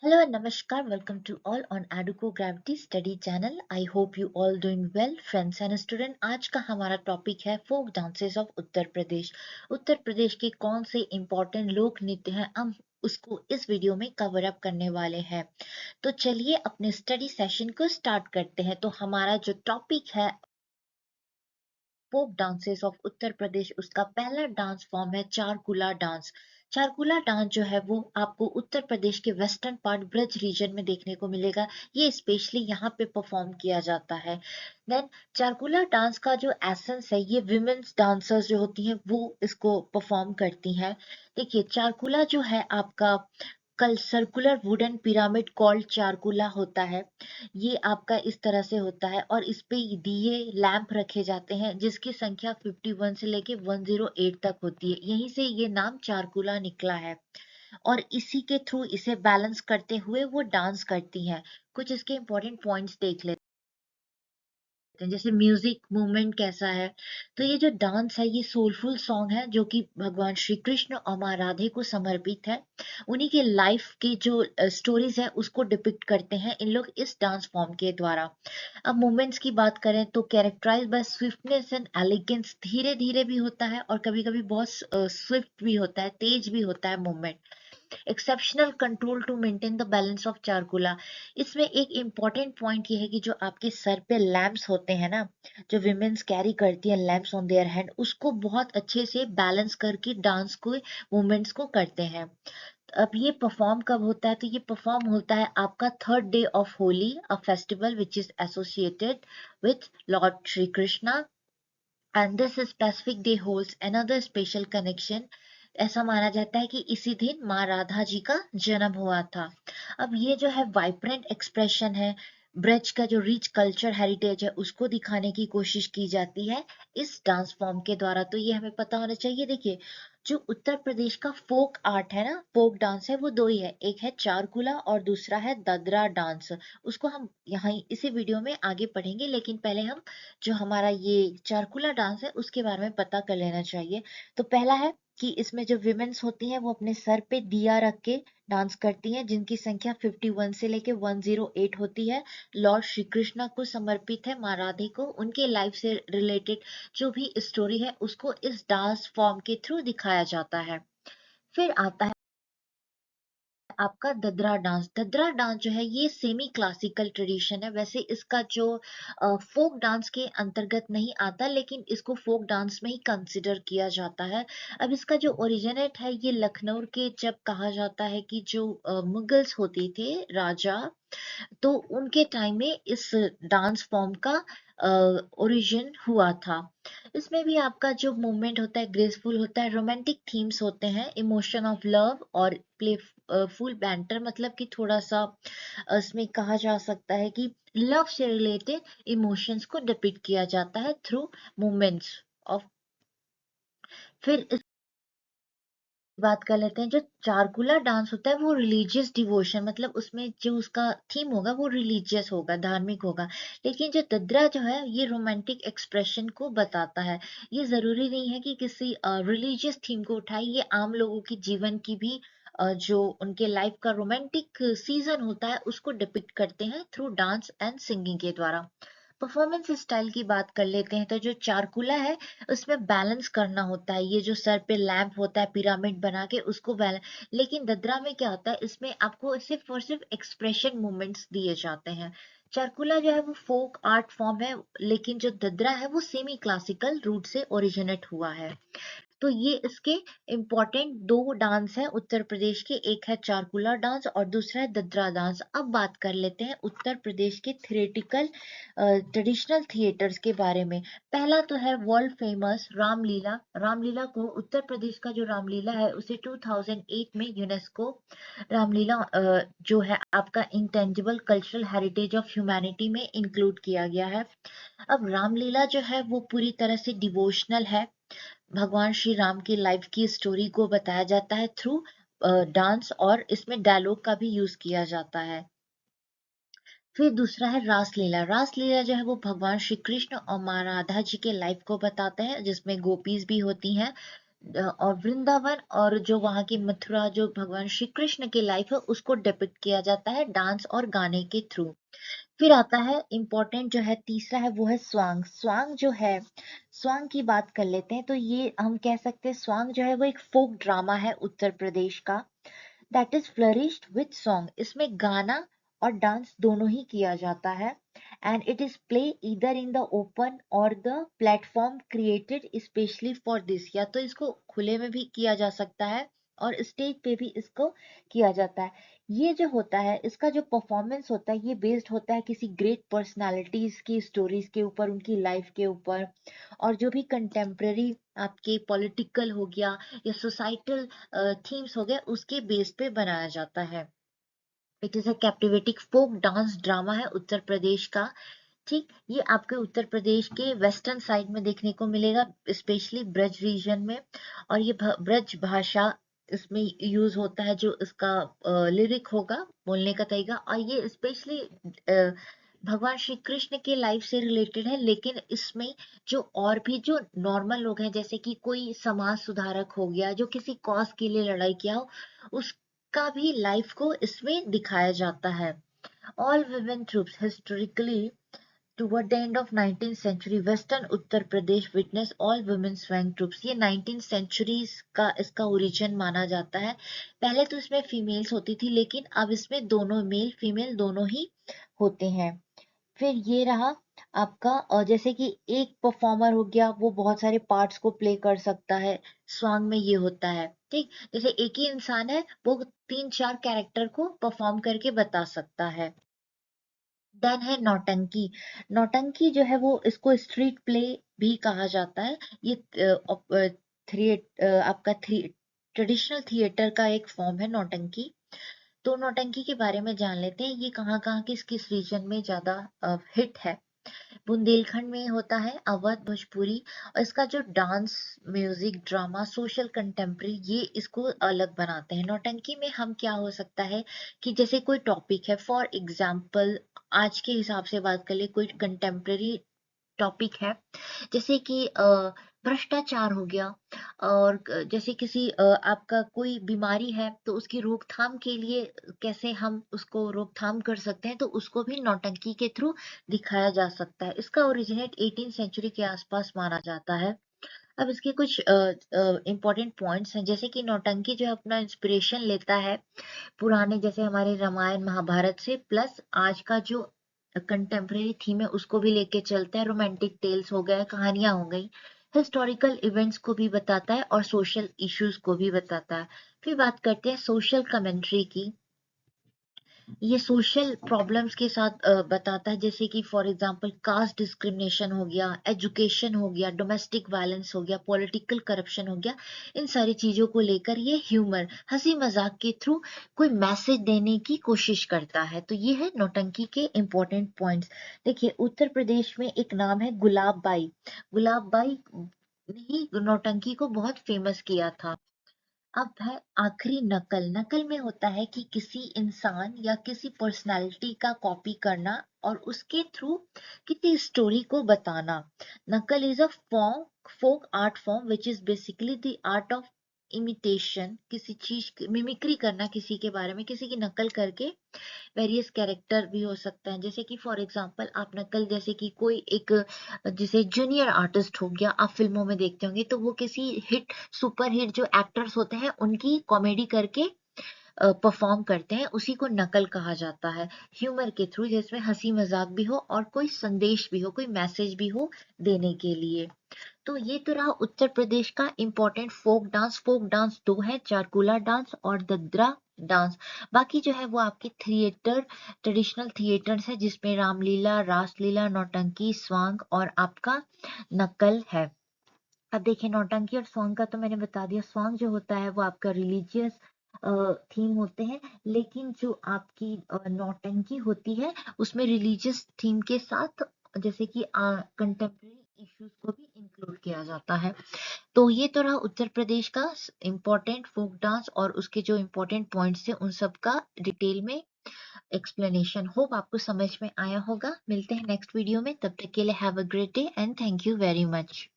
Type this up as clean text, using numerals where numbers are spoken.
Hello and namaskar. Welcome to all on Aduko Gravity Study Channel. I hope you all doing well, friends and student. आज का हमारा topic है folk dances of Uttar Pradesh. Uttar Pradesh के कौन से important लोक नृत्य हैं हम उसको इस वीडियो में कवर अप करने वाले हैं. तो चलिए अपने स्टडी सेशन को स्टार्ट करते हैं. तो हमारा जो टॉपिक है folk dances of Uttar Pradesh, उसका पहला डांस फॉर्म है चारकुला डांस. चारकुला डांस जो है वो आपको उत्तर प्रदेश के वेस्टर्न पार्ट ब्रज रीजन में देखने को मिलेगा. ये स्पेशली यहाँ पे परफॉर्म किया जाता है. देन चारकुला डांस का जो एसेंस है, ये विमेन्स डांसर्स जो होती हैं वो इसको परफॉर्म करती हैं. देखिए चारकुला जो है आपका कल circular wooden pyramid called Charkula होता है. ये आपका इस तरह से होता है और इस पे दिए लैंप रखे जाते हैं जिसकी संख्या 51 से लेके 108 तक होती है. यहीं से ये नाम चारकुला निकला है और इसी के थ्रू इसे बैलेंस करते हुए वो डांस करती हैं. कुछ इसके इंपॉर्टेंट पॉइंट्स देख लेते हैं, जैसे म्यूजिक मूवमेंट कैसा है. तो ये जो डांस है ये सोलफुल सॉन्ग है जो कि भगवान श्री कृष्ण और माँ राधे को समर्पित है. उन्हीं के लाइफ की जो स्टोरीज है उसको डिपिक्ट करते हैं इन लोग इस डांस फॉर्म के द्वारा. अब मूवमेंट्स की बात करें तो characterise by swiftness and elegance, धीरे धीरे भी होता है और कभी कभी बहुत स्विफ्ट भी होता है, तेज भी होता है movement. Exceptional control to maintain the balance of Charkula. इसमें एक इम्पॉर्टेंट पॉइंट ये है कि जो आपके सर पे लैम्प्स होते हैं ना, जो विमेन्स कैरी करती है लैम्प्स ऑन देयर हैंड, उसको बहुत अच्छे से बैलेंस करके डांस को मूवमेंट्स को करते हैं. अब ये परफॉर्म कब होता है, तो ये परफॉर्म होता है आपका third day of Holi, a festival which is associated with Lord Shri Krishna. And this specific day holds another special connection. ऐसा माना जाता है कि इसी दिन माँ राधा जी का जन्म हुआ था. अब ये जो है वाइब्रेंट एक्सप्रेशन है, ब्रज का जो रिच कल्चर हेरिटेज है उसको दिखाने की कोशिश की जाती है इस डांस फॉर्म के द्वारा. तो ये हमें पता होना चाहिए. देखिए जो उत्तर प्रदेश का फोक आर्ट है ना, फोक डांस है, वो दो ही है, एक है चारकुला और दूसरा है ददरा डांस. उसको हम यहाँ इसी वीडियो में आगे पढ़ेंगे, लेकिन पहले हम जो हमारा ये चारकुला डांस है उसके बारे में पता कर लेना चाहिए. तो पहला है कि इसमें जो विमेन्स होती हैं वो अपने सर पे दिया रख के डांस करती हैं जिनकी संख्या 51 से लेके 108 होती है. लॉर्ड श्री कृष्णा को समर्पित है, माँ राधे को. उनके लाइफ से रिलेटेड जो भी स्टोरी है उसको इस डांस फॉर्म के थ्रू दिखाया जाता है. फिर आता है आपका ददरा डांस. ददरा डांस जो है ये सेमी क्लासिकल ट्रेडिशन है. वैसे इसका जो फोक डांस के अंतर्गत नहीं आता, लेकिन इसको फोक डांस में ही कंसिडर किया जाता है. अब इसका जो ओरिजिनेट है ये लखनऊ के, जब कहा जाता है कि जो मुगल्स होते थे राजा, तो उनके टाइम में इस डांस फॉर्म का ओरिजिन हुआ था. इसमें भी आपका जो मूवमेंट होता है ग्रेसफुल होता है, रोमांटिक थीम्स होते हैं, इमोशन ऑफ लव और प्ले फुल बैंटर, मतलब कि थोड़ा सा इसमें कहा जा सकता है कि लव से रिलेटेड इमोशंस को डिपिक्ट किया जाता है थ्रू मूवमेंट्स ऑफ. फिर बात कर लेते हैं, जो चारकुला डांस होता है वो रिलीजियस डिवोशन, मतलब उसमें जो उसका थीम होगा वो रिलीजियस होगा, धार्मिक होगा. लेकिन जो ददरा जो है ये रोमांटिक एक्सप्रेशन को बताता है. ये जरूरी नहीं है कि किसी रिलीजियस थीम को उठाए, ये आम लोगों की जीवन की भी जो उनके लाइफ का रोमांटिक सीजन होता है उसको डिपिक्ट करते हैं थ्रू डांस एंड सिंगिंग के द्वारा. परफॉर्मेंस स्टाइल की बात कर लेते हैं, तो जो चारकुला है उसमें बैलेंस करना होता है. ये जो सर पे लैंप होता है पिरामिड बना के उसको बैलेंस. लेकिन ददरा में क्या होता है, इसमें आपको सिर्फ और सिर्फ एक्सप्रेशन मूवमेंट्स दिए जाते हैं. चारकुला जो है वो फोक आर्ट फॉर्म है, लेकिन जो ददरा है वो सेमी क्लासिकल रूट से ओरिजिनेट हुआ है. तो ये इसके इम्पोर्टेंट दो डांस हैं उत्तर प्रदेश के, एक है चारकुला डांस और दूसरा है ददरा डांस. अब बात कर लेते हैं उत्तर प्रदेश के थिएटिकल ट्रेडिशनल थिएटर्स के बारे में. पहला तो है वर्ल्ड फेमस रामलीला. रामलीला को उत्तर प्रदेश का जो रामलीला है उसे 2008 में यूनेस्को रामलीला जो है आपका intangible cultural heritage of humanity में इंक्लूड किया गया है. अब रामलीला जो है वो पूरी तरह से डिवोशनल है. भगवान श्री राम की लाइफ की स्टोरी को बताया जाता है थ्रू डांस, और इसमें डायलॉग का भी यूज किया जाता है. फिर दूसरा है रासलीला. रासलीला जो है वो भगवान श्री कृष्ण और माँ राधा जी के लाइफ को बताते हैं जिसमें गोपीज भी होती हैं. और वृंदावन और जो वहाँ की मथुरा, जो भगवान श्री कृष्ण की लाइफ है, उसको डिपिक्ट किया जाता है डांस और गाने के थ्रू। फिर आता है इम्पोर्टेंट जो है तीसरा है, वो है स्वांग। स्वांग जो है, स्वांग की बात कर लेते हैं। तो ये हम कह सकते हैं स्वांग जो है वो एक फोक ड्रामा है उत्तर प्रदेश का, that is flourished with song. इसमें गाना और डांस दोनों ही किया जाता है, and it is play either in the open or the platform created specially for this. या तो इसको खुले में भी किया जा सकता है और स्टेज पे भी इसको किया जाता है। ये जो होता है, इसका जो परफॉर्मेंस होता है, ये बेस्ड होता है किसी ग्रेट पर्सनालिटीज की स्टोरीज के ऊपर, उनकी लाइफ के ऊपर, और जो भी कंटेम्प्रेरी आपके पॉलिटिकल हो गया या सोसाइटल थीम्स हो गए, उसके बेस पे बनाया जाता है। It is a captivating folk dance drama है उत्तर प्रदेश का। ठीक, ये आपके उत्तर प्रदेश के वेस्टर्न साइड में देखने को मिलेगा, स्पेशली ब्रज रीजन में। और ये ब्रज भाषा इसमें यूज होता है, जो इसका लिरिक होगा, बोलने का तरीका। और ये स्पेशली भगवान श्री कृष्ण के लाइफ से रिलेटेड है, लेकिन इसमें जो और भी जो नॉर्मल लोग हैं, जैसे कि कोई समाज सुधारक हो गया जो किसी कॉज के लिए लड़ाई किया हो, उसका भी लाइफ को इसमें दिखाया जाता है। All women troops historically toward the end of 19th century western Uttar Pradesh witness all women swang troops। ये 19th centuries का इसका ओरिजिन माना जाता है। पहले तो इसमें फीमेल्स होती थी, लेकिन अब इसमें दोनों मेल फीमेल दोनों ही होते हैं। फिर ये रहा आपका, और जैसे कि एक परफॉर्मर हो गया, वो बहुत सारे पार्ट्स को प्ले कर सकता है। स्वांग में ये होता है, ठीक, जैसे एक ही इंसान है, वो 3-4 कैरेक्टर को परफॉर्म करके बता सकता है। देन है नौटंकी। नौटंकी जो है वो, इसको स्ट्रीट प्ले भी कहा जाता है। ये आपका ट्रेडिशनल थिएटर का एक फॉर्म है नौटंकी। तो नौटंकी के बारे में जान लेते हैं, ये कहाँ कहाँ किस किस रीजन में ज्यादा हिट है। बुंदेलखंड में होता है, अवध, भोजपुरी। और इसका जो dance, music, drama, social contemporary, ये इसको अलग बनाते हैं। नौटंकी में हम क्या हो सकता है कि जैसे कोई टॉपिक है, फॉर एग्जाम्पल आज के हिसाब से बात कर ले, कोई कंटेम्प्रेरी टॉपिक है, जैसे कि भ्रष्टाचार हो गया, और जैसे किसी आपका कोई बीमारी है, तो उसकी रोकथाम के लिए कैसे हम उसको रोकथाम कर सकते हैं, तो उसको भी नौटंकी के थ्रू दिखाया जा सकता है। इसका ओरिजिनेट 18 सेंचुरी के आसपास माना जाता है। अब इसके कुछ इंपॉर्टेंट पॉइंट्स हैं, जैसे कि नौटंकी जो है अपना इंस्पिरेशन लेता है पुराने, जैसे हमारे रामायण महाभारत से, प्लस आज का जो कंटेम्प्रेरी थीम है उसको भी लेके चलता है। रोमांटिक टेल्स हो गए, कहानियां हो गई, हिस्टोरिकल इवेंट्स को भी बताता है और सोशल इश्यूज को भी बताता है। फिर बात करते हैं सोशल कमेंट्री की। ये सोशल प्रॉब्लम्स के साथ बताता है, जैसे कि फॉर एग्जांपल कास्ट डिस्क्रिमिनेशन हो गया, एजुकेशन हो गया, डोमेस्टिक वायलेंस हो गया, पॉलिटिकल करप्शन हो गया। इन सारी चीजों को लेकर ये ह्यूमर, हंसी मजाक के थ्रू कोई मैसेज देने की कोशिश करता है। तो ये है नौटंकी के इम्पोर्टेंट पॉइंट्स। देखिए, उत्तर प्रदेश में एक नाम है गुलाब बाई। गुलाब बाई ने ही नौटंकी को बहुत फेमस किया था। अब है आखिरी नकल। नकल में होता है कि किसी इंसान या किसी पर्सनालिटी का कॉपी करना और उसके थ्रू किसी स्टोरी को बताना। नकल is a form, folk art form which is basically the art of imitation, किसी चीज की मिमिक्री करना, किसी के बारे में किसी की नकल करके। वेरियस कैरेक्टर भी हो सकता है, जैसे कि फॉर एग्जांपल आप नकल, जैसे कि कोई एक जैसे जूनियर आर्टिस्ट हो गया, आप फिल्मों में देखते होंगे, तो वो किसी हिट, सुपर हिट जो एक्टर्स होते हैं उनकी कॉमेडी करके परफॉर्म करते हैं, उसी को नकल कहा जाता है। ह्यूमर के थ्रू, जिसमें हंसी मजाक भी हो और कोई संदेश भी हो, कोई मैसेज भी हो देने के लिए। तो ये तो रहा उत्तर प्रदेश का important folk dance. Folk dance दो है, चारकुला डांस और ददरा डांस। बाकी जो है वो आपके थिएटर, ट्रेडिशनल थिएटर्स है, जिसमें रामलीला, रासलीला, नौटंकी, स्वांग और आपका नकल है। अब देखिए, नौटंकी और स्वांग का तो मैंने बता दिया। स्वांग जो होता है वो आपका रिलीजियस थीम होते हैं, लेकिन जो आपकी नौटंकी होती है उसमें रिलीजियस थीम के साथ, जैसे कि कंटेम्प्रेरी इश्यूज को भी इंक्लूड किया जाता है। तो ये तो रहा उत्तर प्रदेश का इम्पोर्टेंट फोक डांस और उसके जो इम्पोर्टेंट पॉइंट्स थे उन सब का डिटेल में एक्सप्लेनेशन। होप आपको समझ में आया होगा। मिलते हैं नेक्स्ट वीडियो में, तब तक के लिए have a great day and thank you very much.